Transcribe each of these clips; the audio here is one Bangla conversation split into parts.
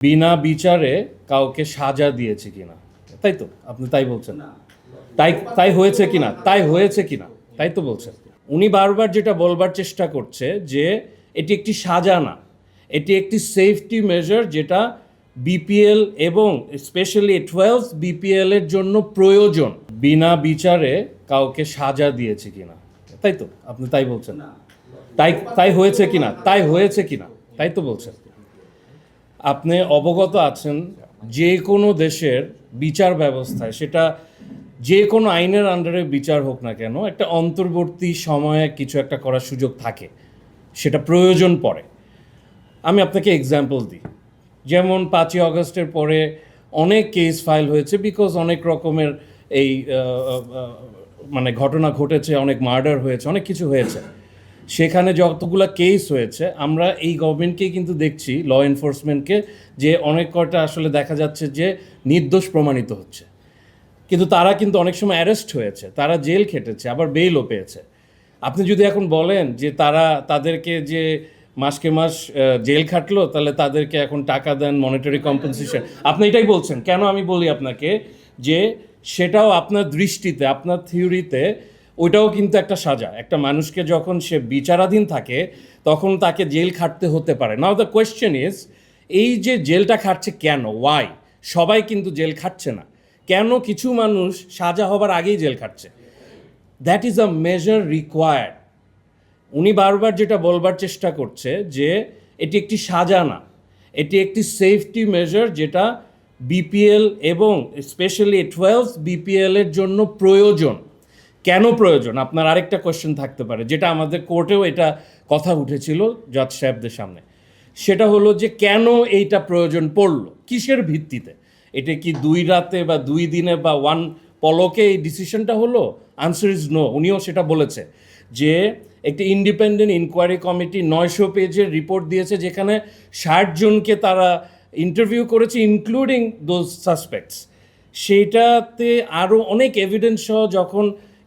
বিনা বিচারে কাউকে সাজা দিয়েছে কিনা, তাই তো আপনি তাই বলছেন? তাই তাই হয়েছে কিনা, তাই তো বলছেন। উনি বারবার যেটা বলবার চেষ্টা করছে যে এটি একটি সাজা না, এটি একটি সেফটি মেজার যেটা বিপিএল এবং স্পেশালি 12 বিপিএল এর জন্য প্রয়োজন। বিনা বিচারে কাউকে সাজা দিয়েছে কিনা, তাই তো আপনি তাই বলছেন? তাই তাই হয়েছে কিনা, তাই তো বলছেন। আপনি অবগত আছেন যে কোনো দেশের বিচার ব্যবস্থায়, সেটা যে কোনো আইনের আন্ডারে বিচার হোক না কেন, একটা অন্তর্বর্তী সময়ে কিছু একটা করার সুযোগ থাকে, সেটা প্রয়োজন পড়ে। আমি আপনাকে এক্সাম্পল দিই, যেমন 5ই অগস্টের পরে অনেক কেস ফাইল হয়েছে বিকজ অনেক রকমের এই মানে ঘটনা ঘটেছে, অনেক মার্ডার হয়েছে, অনেক কিছু হয়েছে। সেখানে যতগুলো কেস হয়েছে আমরা এই গভর্নমেন্টকেই কিন্তু দেখছি, ল এনফোর্সমেন্টকে, যে অনেক কয়টা আসলে দেখা যাচ্ছে যে নির্দোষ প্রমাণিত হচ্ছে, কিন্তু তারা কিন্তু অনেক সময় অ্যারেস্ট হয়েছে, তারা জেল খেটেছে, আবার বেইলও পেয়েছে। আপনি যদি এখন বলেন যে তাদেরকে যে মাসকে মাস জেল খাটলো, তাহলে তাদেরকে এখন টাকা দেন, মনিটারি কম্পেনসেশন, আপনি এটাই বলছেন কেন? আমি বলি আপনাকে যে সেটাও আপনার দৃষ্টিতে, আপনার থিওরিতে ওইটাও কিন্তু একটা সাজা। একটা মানুষকে যখন সে বিচারাধীন থাকে তখন তাকে জেল খাটতে হতে পারে। নাও দ্য কোয়েশ্চেন ইজ, এই যে জেলটা খাটছে কেন, ওয়াই? সবাই কিন্তু জেল খাটছে না, কেন কিছু মানুষ সাজা হবার আগেই জেল খাটছে? That is a measure required. উনি বারবার যেটা বলবার চেষ্টা করছে যে এটি একটি সাজা না, এটি একটি সেফটি মেজার যেটা বিপিএল এবং স্পেশালি 12 বিপিএল এর জন্য প্রয়োজন। কেন প্রয়োজন? আপনার আরেকটা কোয়েশ্চেন থাকতে পারে, যেটা আমাদের কোর্টেও এটা কথা উঠেছিল জজ সাহেবদের সামনে। সেটা হলো যে কেন এইটা প্রয়োজন পড়লো, কিসের ভিত্তিতে? এটা কি 2 রাতে বা 2 দিনে বা 1 পলকে এই ডিসিশনটা হলো? Answer is no. উনিও সেটা বলেছে যে একটি ইন্ডিপেন্ডেন্ট ইনকোয়ারি কমিটি 900 পেজের রিপোর্ট দিয়েছে, যেখানে 60 জনকে তারা ইন্টারভিউ করেছে, ইনক্লুডিং দোজ সাসপেক্টস। সেইটাতে আরও অনেক এভিডেন্স সহ যখন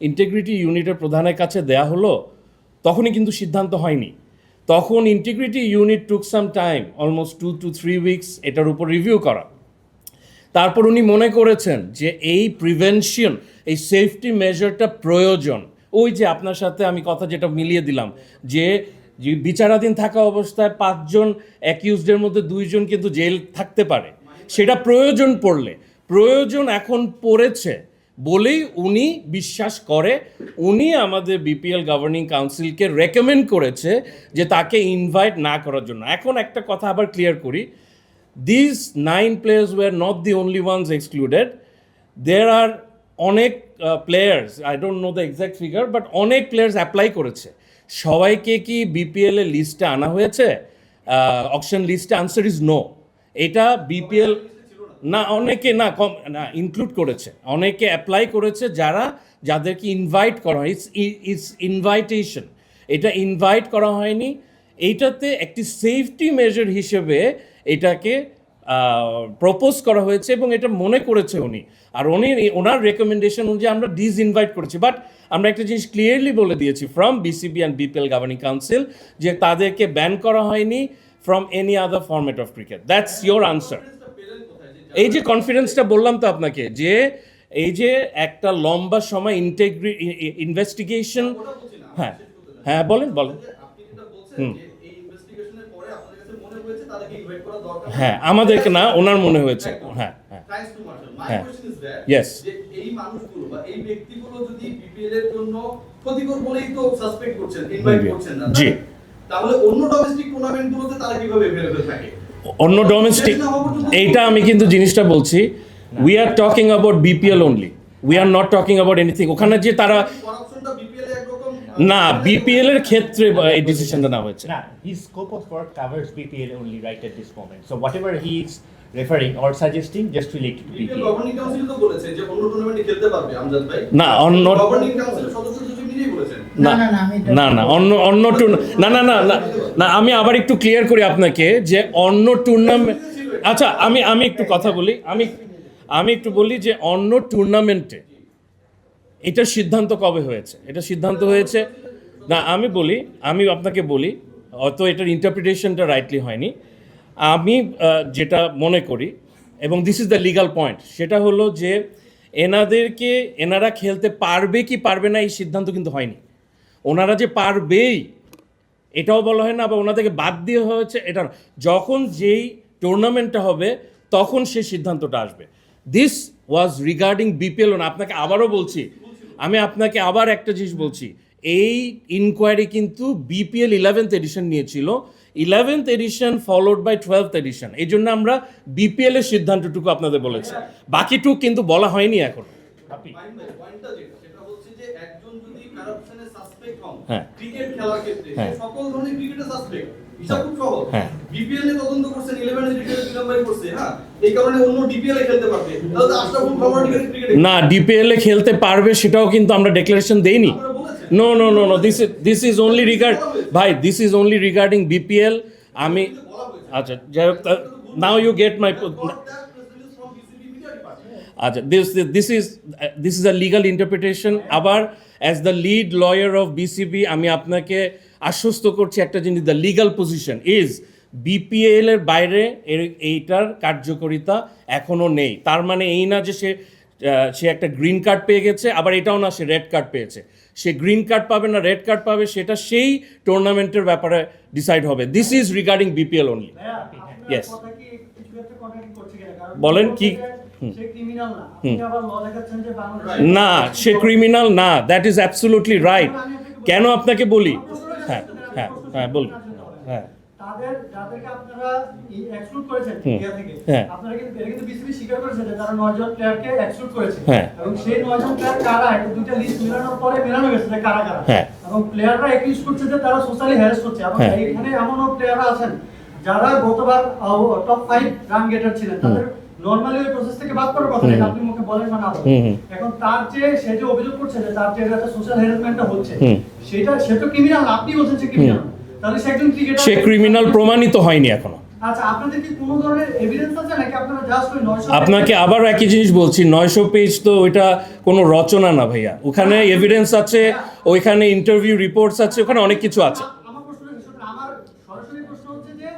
ইন্টিগ্রিটি ইউনিটের প্রধানের কাছে দেয়া হলো, তখনই কিন্তু সিদ্ধান্ত হয়নি। তখন integrity unit took some time, almost 2 to 3 weeks এটার উপর রিভিউ করা। তারপর উনি মনে করেছেন যে এই প্রিভেনশন, এই সেফটি মেজারটা প্রয়োজন। ওই যে আপনার সাথে আমি কথা যেটা মিলিয়ে দিলাম, যে বিচারাধীন থাকা অবস্থায় 5 জন অ্যাকিউজডের মধ্যে 2 জন কিন্তু জেল থাকতে পারে, সেটা প্রয়োজন পড়লে, প্রয়োজন এখন পড়েছে বলেই উনি বিশ্বাস করে, উনি আমাদের বিপিএল গভর্নিং কাউন্সিলকে রেকমেন্ড করেছে যে তাকে ইনভাইট না করার জন্য। এখন একটা কথা আবার ক্লিয়ার করি, these 9 players were not the only ones excluded. There are অনেক players, I don't know the exact figure, but অনেক প্লেয়ার্স অ্যাপ্লাই করেছে। সবাইকে কি বিপিএল এর লিস্টে আনা হয়েছে, অকশন লিস্টে? Answer is no. এটা বিপিএল না, অনেকে না কম না ইনক্লুড করেছে, অনেকে অ্যাপ্লাই করেছে যাদেরকে ইনভাইট করা হয়। ইটস ইনভাইটেশন, এটা ইনভাইট করা হয়নি। এইটাতে একটি সেফটি মেজার হিসেবে এটাকে প্রপোজ করা হয়েছে এবং এটা মনে করেছে উনি। আর ওনার রেকমেন্ডেশন অনুযায়ী আমরা ডিসইনভাইট করেছি। বাট আমরা একটা জিনিস ক্লিয়ারলি বলে দিয়েছি from BCB and BPL governing council, যে তাদেরকে ব্যান করা হয়নি from any other format of cricket. That's your answer. এই যে কনফিডেন্সটা বললাম তো আপনাকে, যে এই যে একটা লম্বা সময় ইনভেস্টিগেশন। হ্যাঁ হ্যাঁ, বলেন। হ্যাঁ, আমাদেরকে না, ওনার মনে হয়েছে। হ্যাঁ হ্যাঁ হ্যাঁ, ইয়েস। এই মানুষগুলো বা এই ব্যক্তিগুলো যদি বিপিএল এর জন্য ক্ষতিকর বলেই তো সাসপেক্ট করছেন, ইনভাইট করছেন না, জি, তাহলে অন্য ডোমেস্টিক টুর্নামেন্টগুলোতে তারা কিভাবে अवेलेबल থাকে? অন্য ডোমেস্টিক, এইটা আমি কিন্তু জিনিসটা বলছি, we are talking about BPL only, we are not talking about anything. ওখানে যে তারা না, বিপিএল এর ক্ষেত্রে এই ডিসিশনটা না হয়েছে না, his scope of work covers BPL only right at this moment, so whatever he is referring or suggesting just related to BPL. Governing council তো বলেছে যে অন্য টুর্নামেন্টে খেলতে পারবে আমজাদ ভাই। না, অন্য গভর্নিং কাউন্সিলের সদস্য সচিব নিজেই বলেছেন। না, আমি আবার একটু ক্লিয়ার করি আপনাকে যে অন্য টুর্নামেন্ট, আচ্ছা আমি একটু কথা বলি, আমি একটু বলি যে অন্য টুর্নামেন্টে এটার সিদ্ধান্ত কবে হয়েছে? এটা সিদ্ধান্ত হয়েছে না, আমি আপনাকে বলি, অত এটার ইন্টারপ্রিটেশনটা রাইটলি হয়নি। আমি যেটা মনে করি, এবং this is the legal point, সেটা হলো যে এনারা খেলতে পারবে কি পারবে না এই সিদ্ধান্ত কিন্তু হয়নি। ওনারা যে পারবেই এটাও বলা হয় না, বা ওনাদেরকে বাদ দিয়ে হয়েছে এটা না। যখন যেই টুর্নামেন্টটা হবে তখন সেই সিদ্ধান্তটা আসবে। This was regarding BPL. আপনাকে আবারও বলছি, আমি আপনাকে আবার একটা জিনিস বলছি, এই ইনকোয়ারি কিন্তু বিপিএল 11th এডিশন নিয়েছিল, 11th addition followed by 12th addition. এই জন্য আমরা বিপিএল এর সিদ্ধান্তটুকু আপনাদের বলেছি, বাকিটুকু কিন্তু বলা হয়নি এখন। পয়েন্টটা সেটা হচ্ছে যে একজন যদি কারাপশনে সাসপেক্ট হন হ্যাঁ। ক্রিকেট খেলার ক্ষেত্রে, হ্যাঁ। সে সকল ধরনের ক্রিকেটে সাসপেক্ট, হিসাব খুব সহজ। হ্যাঁ। বিপিএল এ তদন্ত করছেন, 11 এর ক্রিকেটে 2 নম্বরে করছে, হ্যাঁ, এই কারণে অন্য ডিপিএল এ খেলতে পারবে, তাহলে তো আশরাফুল ফরওয়ার্ড ক্রিকেটে না, ডিপিএল এ খেলতে পারবে সেটাও কিন্তু আমরা ডিক্লারেশন দেইনি। আপনারা বলেছেন। No no no no, this is only regarding BPL. আমি আচ্ছা, যাই হোক, নাও ইউ গেট মাই আচ্ছা, this is a legal interpretation. আবার as the lead lawyer of BCB আমি আপনাকে আশ্বস্ত করছি একটা জিনিস, the legal position is BPL এর বাইরে এইটার কার্যকারিতা এখনো নেই। তার মানে এই না যে সে একটা গ্রিন কার্ড পেয়ে গেছে, আবার এটাও না সে রেড কার্ড পেয়েছে। সে গ্রিন কার্ড পাবে না রেড কার্ড পাবে সেটা সেই টুর্নামেন্টের ব্যাপারে ডিসাইড হবে। This is regarding BPL only. Yes. বলেন কি? না, সে ক্রিমিনাল না, দ্যাট ইজ অ্যাবসলিউটলি রাইট। কেন আপনাকে বলি, হ্যাঁ হ্যাঁ হ্যাঁ বলুন, হ্যাঁ তাদের যাদেরকে আপনারা এক্সক্লুড করেছেন হুম। ইন্ডিয়া থেকে, হ্যাঁ। আপনারা কিন্তু এটা কিন্তু বিসিবি স্বীকার করেছে যে তারা 9 জন প্লেয়ারকে এক্সক্লুড করেছে, হ্যাঁ। এবং সেই 9 জন প্লেয়ার কারা, এটা দুইটা লিস্ট মেলানোর পরে মেলানো গেছে যে কারা কারা, হ্যাঁ। এবং প্লেয়াররা একিউজ করছে যে তারা সোশ্যালি হ্যারাস করছে, এবং হ্যাঁ। এখানে এমনও প্লেয়াররা আছেন যারা গতবার টপ 5 রান গেটার ছিলেন, তাদের নরমালি ওই প্রসেস থেকে বাদ করার কথা, এটা আপনি মুখে বলেন না বলেন। এখন তার যে সে যে অভিযোগ করছে যে তার যে একটা সোশ্যাল হ্যারাসমেন্টটা হচ্ছে, সেটা সে তো ক্রিমিনাল, আপনি বলছেন সে ক্রিমিনাল, তাহলে সে একজন ক্রিকেটার, সে ক্রিমিনাল প্রমাণিত হয়নি এখনো। আচ্ছা, আপনাদের কি কোনো ধরনের এভিডেন্স আছে নাকি আপনারা জাস্ট ওই 900 আপনাকে আবার একই জিনিস বলছি, 900 পেজ তো ওইটা কোনো রচনা না ভাইয়া, ওখানে এভিডেন্স আছে, ওইখানে ইন্টারভিউ রিপোর্টস আছে, ওখানে অনেক কিছু আছে। আমার প্রশ্ন হচ্ছে, আমার সরাসরি প্রশ্ন হচ্ছে যে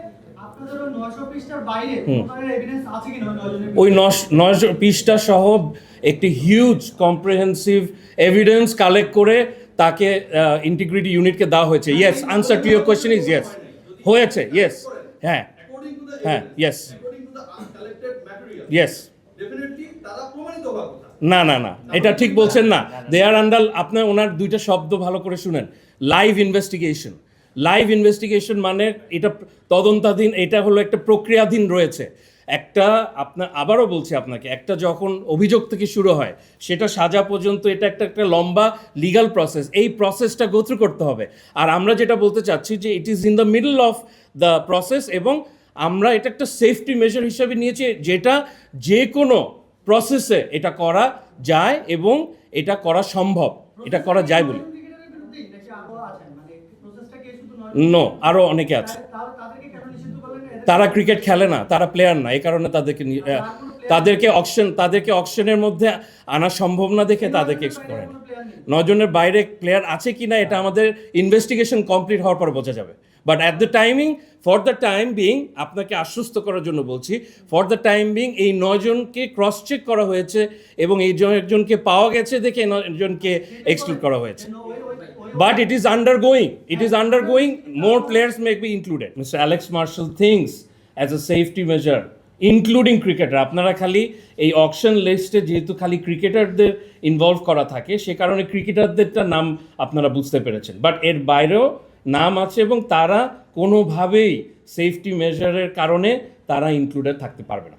আপনাদের ওই 900 পৃষ্ঠার বাইরে কোনো ধরনের এভিডেন্স আছে কিনা ওই 9 জনের? ওই 900 পৃষ্ঠা সহ একটি হিউজ কম্প্রিহেন্সিভ এভিডেন্স কালেক্ট করে তাকে ইন্টিগ্রিটি ইউনিটকে দেওয়া হয়েছে। Yes, answer to your question is yes, হয়েছে, ইয়েস, হ্যাঁ অ্যাকর্ডিং টু দ্য হ্যাঁ, yes. According to the collected material, yes. Definitely তারা প্রমাণিত হওয়ার কথা। না না না, এটা ঠিক বলছেন না। দে আর আন্ডার, আপনার ওনার দুইটা শব্দ ভালো করে শুনেন, লাইভ ইনভেস্টিগেশন। লাইভ ইনভেস্টিগেশন মানে এটা তদন্তাধীন, এটা হলো একটা প্রক্রিয়াধীন রয়েছে। একটা আপনার আবারও বলছি আপনাকে, একটা যখন অভিযোগ থেকে শুরু হয় সেটা সাজা পর্যন্ত এটা একটা লম্বা লিগাল প্রসেস, এই প্রসেসটা গো থ্রু করতে হবে। আর আমরা যেটা বলতে চাচ্ছি যে it is in the middle of the process, এবং আমরা এটা একটা সেফটি মেজার হিসেবে নিয়েছি, যেটা যে কোনো প্রসেসে এটা করা যায় এবং এটা করা সম্ভব, এটা করা যায় বলে। ক্রিকেটারের বিরুদ্ধেই নাকি আরো আছেন, মানে প্রসেসটা কি শুধু 9 নো, আরও অনেকে আছে। তাদেরকে কেন নিষিদ্ধ করলেন? তারা ক্রিকেট খেলে না, তারা প্লেয়ার না, এই কারণে তাদেরকে অকশনের মধ্যে আনা সম্ভব না দেখে তাদেরকে এক্সক্লুড করে না। 9 জনের বাইরে প্লেয়ার আছে কিনা এটা আমাদের ইনভেস্টিগেশন কমপ্লিট হওয়ার পর বোঝা যাবে। But at the timing, for the time being, আপনাকে আশ্বস্ত করার জন্য বলছি, ফর দ্য টাইম বিং এই 9 জনকে ক্রস চেক করা হয়েছে এবং এই একজনকে পাওয়া গেছে দেখে 9 জনকে এক্সক্লুড করা হয়েছে। But it is undergoing. More players may be included. Mr. Alex Marshall thinks as a safety measure, including cricketer. আপনারা খালি এই অকশন লিস্টে যেহেতু খালি ক্রিকেটারদের ইনভলভ করা থাকে, সে কারণে ক্রিকেটারদেরটা নাম আপনারা বুঝতে পেরেছেন। বাট এর বাইরেও নাম আছে এবং তারা কোনোভাবেই সেফটি মেজারের কারণে তারা ইনক্লুডেড থাকতে পারবে না।